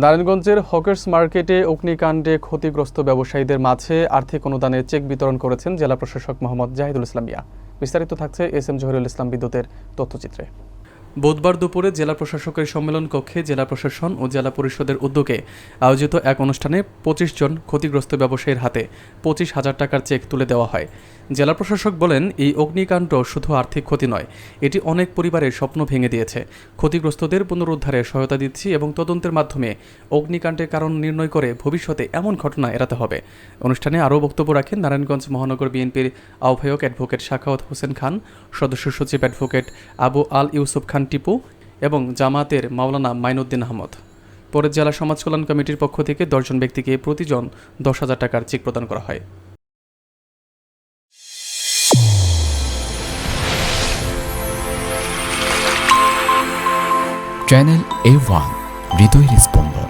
নারায়ণগঞ্জের হকার্স মার্কেটে অগ্নিকাণ্ডে ক্ষতিগ্রস্ত ব্যবসায়ীদের মাঝে আর্থিক অনুদানের চেক বিতরণ করেছেন জেলা প্রশাসক মোহাম্মদ জাহিদুল ইসলাম মিয়া। বিস্তারিত থাকছে এস.এম. জহিরুল ইসলাম বিদ্যুতের তথ্যচিত্রে। বুধবার দুপুরে জেলা প্রশাসকের সম্মেলন কক্ষে জেলা প্রশাসন ও জেলা পরিষদের উদ্যোগে আয়োজিত এক অনুষ্ঠানে ২৫ জন ক্ষতিগ্রস্ত ব্যবসায়ীর হাতে ২৫,০০০ টাকার চেক তুলে দেওয়া হয়। জেলা প্রশাসক বলেন, এই অগ্নিকাণ্ড শুধু আর্থিক ক্ষতি নয়, এটি অনেক পরিবারের স্বপ্ন ভেঙে দিয়েছে। ক্ষতিগ্রস্তদের পুনরুদ্ধারে সহায়তা দিচ্ছি এবং তদন্তের মাধ্যমে অগ্নিকাণ্ডের কারণ নির্ণয় করে ভবিষ্যতে এমন ঘটনা এড়াতে হবে। অনুষ্ঠানে আরও বক্তব্য রাখেন নারায়ণগঞ্জ মহানগর বিএনপির আহ্বায়ক অ্যাডভোকেট সাখাওয়াত হোসেন খান, সদস্য সচিব অ্যাডভোকেট আবু আল ইউসুফ খান টিপু এবং জামায়াতের মাওলানা মাইনুদ্দিন আহমদ। পরে জেলা সমাজ কল্যাণ কমিটির পক্ষ থেকে ১০ জন ব্যক্তিকে প্রতিজন ১০,০০০ টাকার চেক প্রদান করা হয়। চ্যানেল A1 হৃদয়ের স্পন্দন।